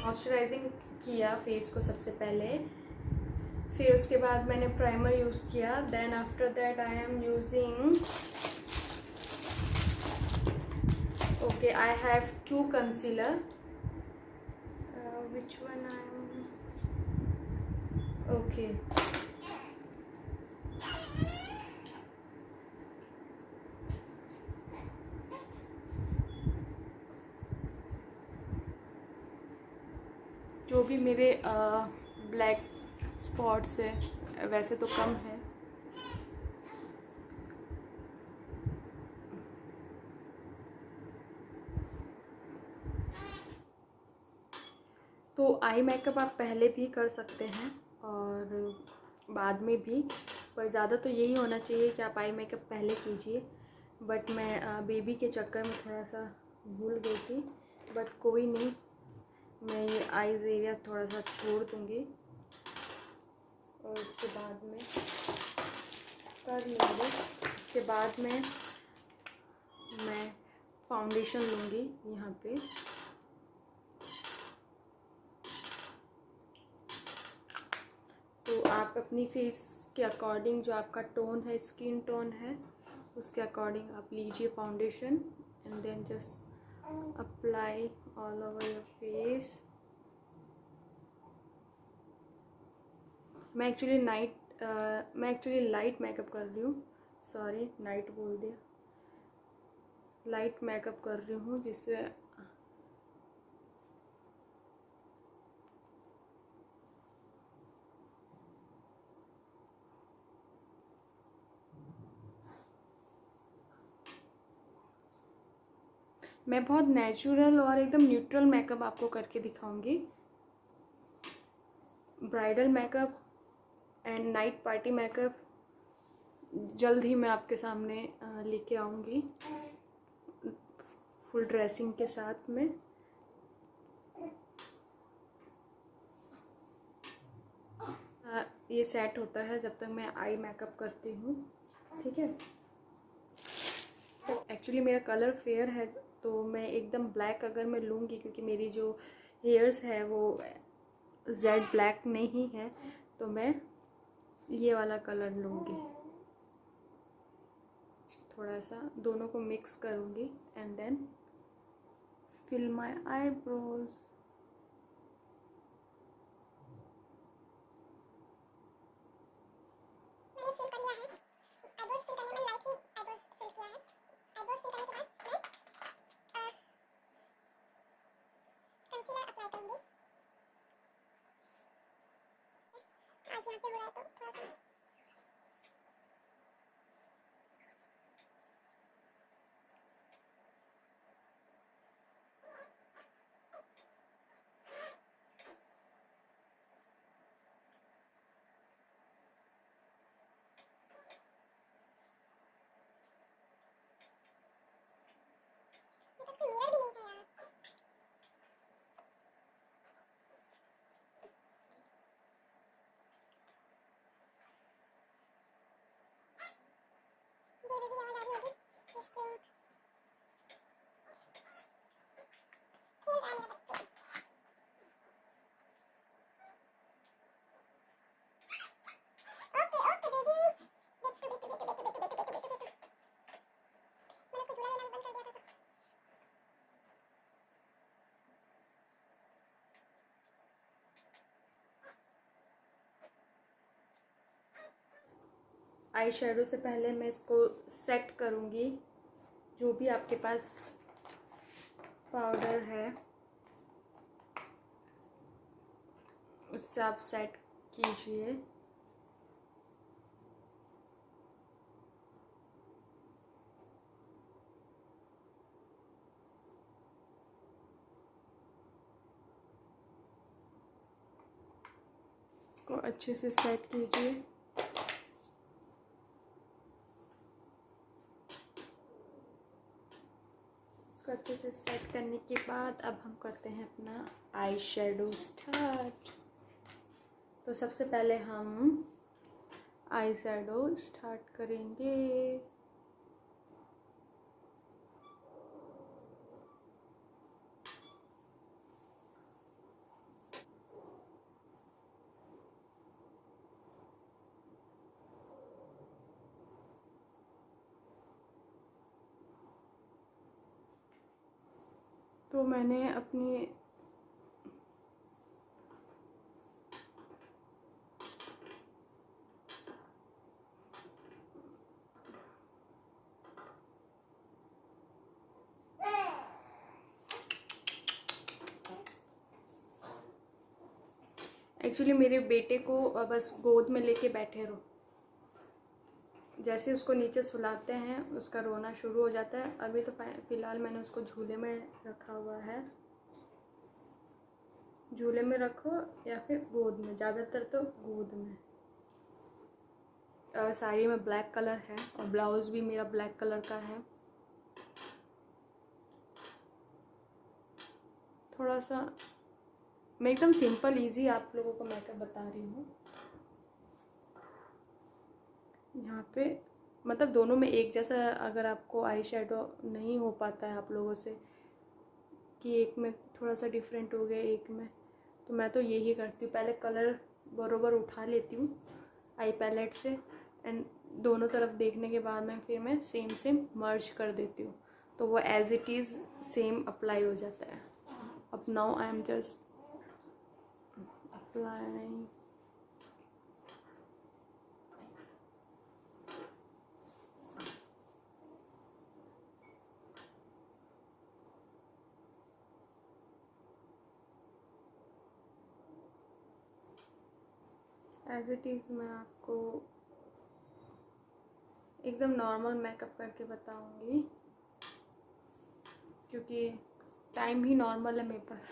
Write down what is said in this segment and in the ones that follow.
Moisturising किया face को सबसे पहले, फिर उसके बाद मैंने प्राइमर यूज़ किया। Then after that I am using, okay, I have 2 concealer, which one I am, okay, जो भी मेरे ब्लैक स्पॉट्स है वैसे तो कम है। तो आई मेकअप आप पहले भी कर सकते हैं और बाद में भी, पर ज़्यादा तो यही होना चाहिए कि आप आई मेकअप पहले कीजिए। बट मैं बेबी के चक्कर में थोड़ा सा भूल गई थी, बट कोई नहीं, मैं ये आईज़ एरिया थोड़ा सा छोड़ दूँगी और उसके बाद में कर लूँगी। उसके बाद में मैं फाउंडेशन लूँगी यहाँ पे। तो आप अपनी फेस के अकॉर्डिंग, जो आपका टोन है, स्किन टोन है, उसके अकॉर्डिंग आप लीजिए foundation and then just apply all over your face. मैं एक्चुअली लाइट मेकअप कर रही हूँ, सॉरी नाइट बोल दिया, लाइट मेकअप कर रही हूँ जिससे मैं बहुत नेचुरल और एकदम न्यूट्रल मेकअप आपको करके दिखाऊंगी। Bridal makeup and night party makeup जल्द ही मैं आपके सामने लेके आऊँगी फुल ड्रेसिंग के साथ में। ये सेट होता है जब तक मैं आई मेकअप करती हूँ, ठीक है। तो एक्चुअली मेरा कलर फेयर है, तो मैं एकदम ब्लैक अगर मैं लूँगी, क्योंकि मेरी जो हेयर्स है वो जेड ब्लैक नहीं है, तो मैं ये वाला कलर लूँगी। थोड़ा सा दोनों को मिक्स करूँगी and then fill my eyebrows. Eye shadow से पहले मैं इसको सेट करूँगी। जो भी आपके पास पाउडर है उससे आप सेट कीजिए। इसको अच्छे से सेट कीजिए। इसको अच्छे से सेट करने के बाद अब हम करते हैं अपना आई शेडो स्टार्ट। तो सबसे पहले हम आई शेडो स्टार्ट करेंगे। तो मैंने अपनी एक्चुअली मेरे बेटे को बस गोद में लेके बैठे रहो, जैसे उसको नीचे सुलाते हैं उसका रोना शुरू हो जाता है। अभी तो फ़िलहाल मैंने उसको झूले में रखा हुआ है। झूले में रखो या फिर गोद में, ज़्यादातर तो गोद में। साड़ी में ब्लैक कलर है और ब्लाउज़ भी मेरा ब्लैक कलर का है। थोड़ा सा मैं एकदम सिंपल इजी आप लोगों को मेकअप बता रही हूँ। यहाँ पे मतलब दोनों में एक जैसा, अगर आपको आई शेडो नहीं हो पाता है आप लोगों से कि एक में थोड़ा सा डिफरेंट हो गया एक में, तो मैं तो यही करती हूँ, पहले कलर बरोबर उठा लेती हूँ आई पैलेट से एंड दोनों तरफ देखने के बाद में फिर मैं सेम सेम मर्ज कर देती हूँ, तो वो as it is same apply हो जाता है। अब now I am just applying. As it is मैं आपको एकदम नॉर्मल मेकअप करके बताऊंगी, क्योंकि टाइम ही नॉर्मल है मेरे पास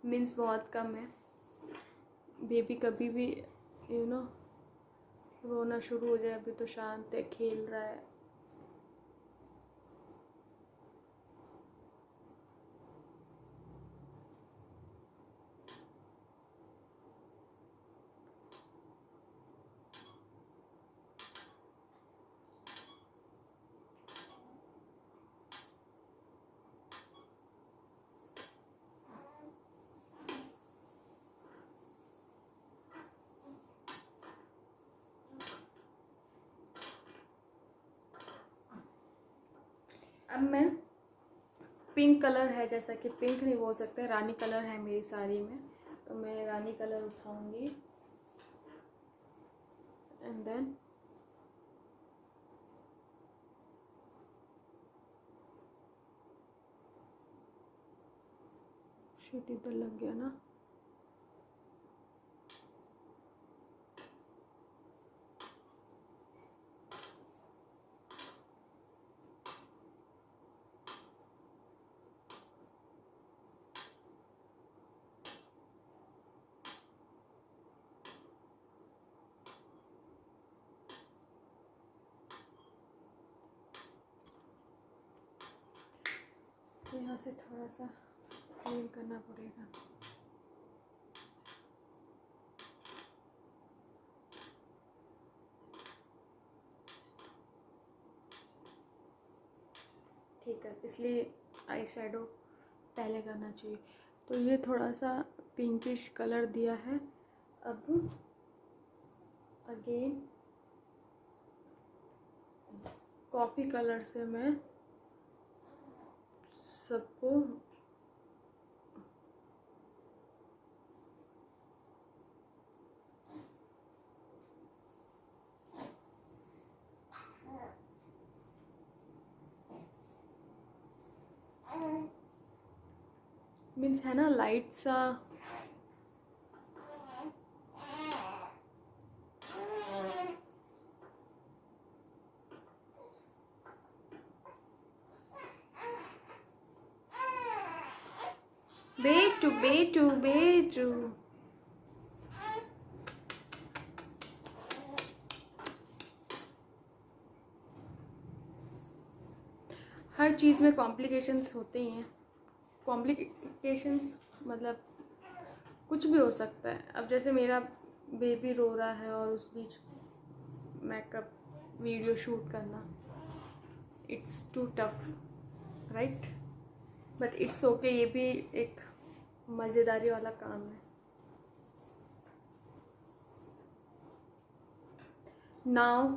मीन्स बहुत कम है। बेबी कभी भी रोना शुरू हो जाए, अभी तो शांत है, खेल रहा है। अब मैं पिंक कलर है, जैसा कि पिंक नहीं बोल सकते, रानी कलर है मेरी साड़ी में, तो मैं रानी कलर उठाऊंगी एंड देन शूट इधर लग गया ना। तो यहाँ से थोड़ा सा क्लीन करना पड़ेगा। ठीक है, इसलिए आई शेडो पहले करना चाहिए। तो ये थोड़ा सा पिंकिश कलर दिया है। अब अगेन कॉफ़ी कलर से मैं सबको मीन्स है ना लाइट सा बेटू बेटू बेटू। हर चीज़ में कॉम्प्लिकेशंस होते ही हैं। कॉम्प्लिकेशंस मतलब कुछ भी हो सकता है। अब जैसे मेरा बेबी रो रहा है और उस बीच मेकअप वीडियो शूट करना, it's too tough right, but it's okay, ये भी एक मज़ेदारी वाला काम है। नाउ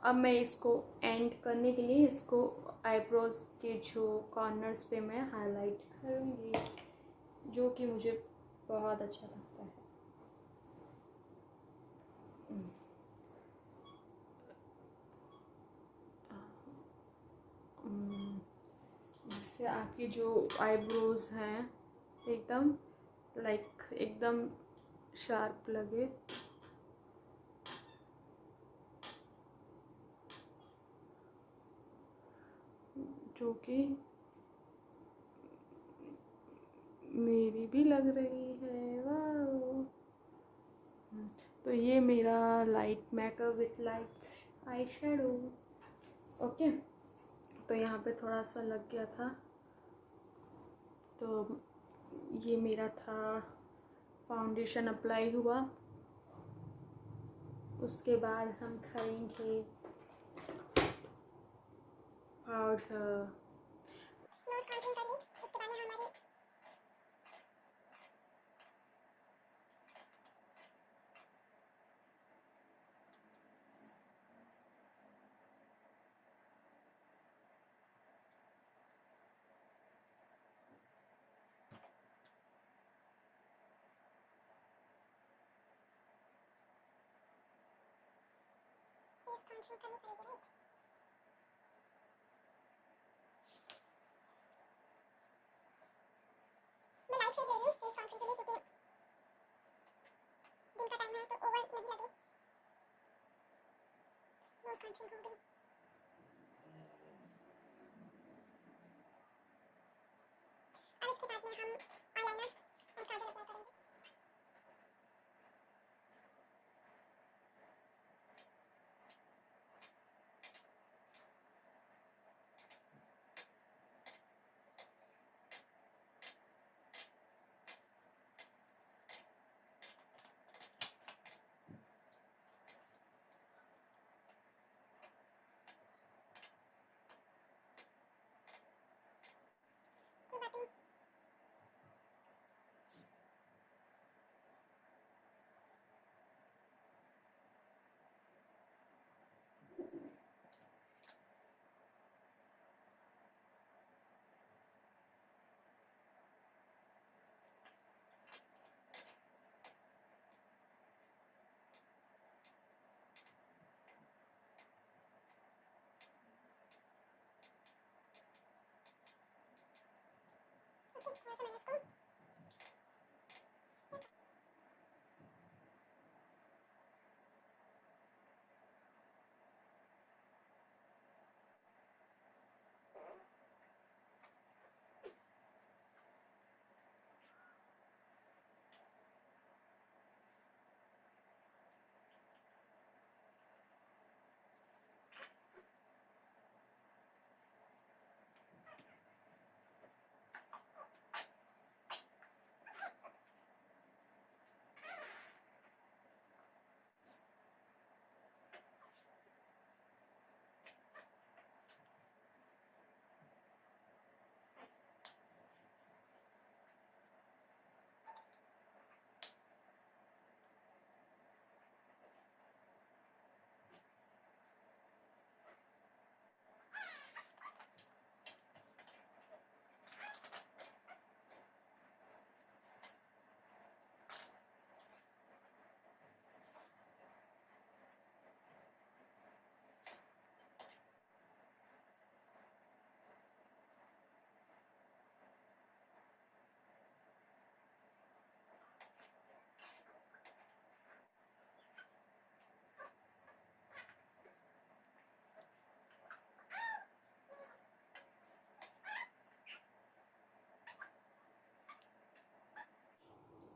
अब मैं इसको एंड करने के लिए इसको आईब्रोज के जो कॉर्नर्स पे मैं हाईलाइट करूँगी, जो कि मुझे बहुत अच्छा लगता है। जिससे आपकी जो आईब्रोज हैं एकदम एकदम शार्प लगे। जो कि मेरी भी लग रही है, वाह। तो ये मेरा light makeup with light eye shadow. Okay, तो यहाँ पे थोड़ा सा लग गया था, तो ये मेरा था फाउंडेशन अप्लाई हुआ। उसके बाद हम करेंगे पाउडर।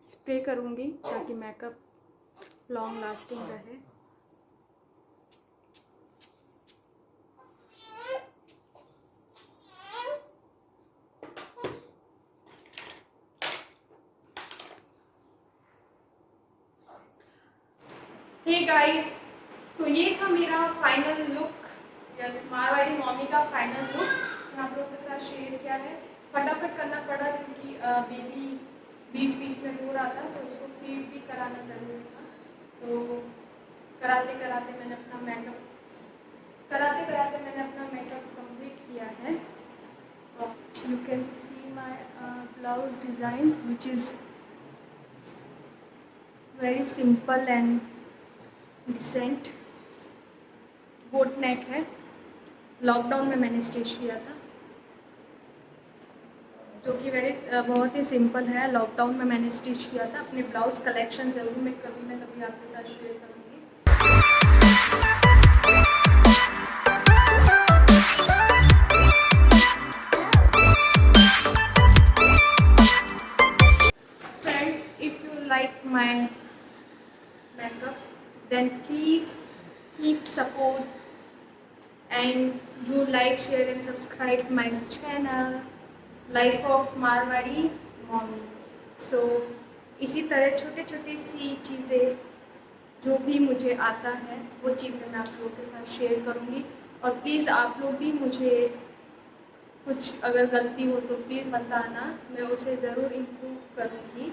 स्प्रे करूँगी ताकि मेकअप लॉन्ग लास्टिंग रहे। हे गाइस, तो ये था मेरा final look, yes Marwari mummy का फाइनल लुक मैं आप लोगों के साथ शेयर किया है। फटाफट करना पड़ा क्योंकि बेबी बीच बीच में रो रहा था, तो उसको फीड भी कराना ज़रूरी था। तो कराते कराते मैंने अपना मेकअप कराते कराते मैंने अपना मेकअप कंप्लीट किया है। You can see my blouse design which is very simple and decent. Boat neck है, लॉकडाउन में मैंने स्टिच किया था, जो कि बहुत ही सिंपल है। लॉकडाउन में मैंने स्टिच किया था। अपने ब्लाउज़ कलेक्शन ज़रूर मैं कभी ना कभी आपके साथ शेयर करूँगी। Friends, if you like my makeup, then please keep support and do like, share and subscribe my channel Life of Marwadi Mommy. So इसी तरह छोटे छोटे सी चीज़ें जो भी मुझे आता है वो चीज़ें मैं आप लोगों के साथ शेयर करूँगी। और प्लीज़ आप लोग भी मुझे कुछ अगर गलती हो तो प्लीज़ बताना, मैं उसे ज़रूर इम्प्रूव करूँगी।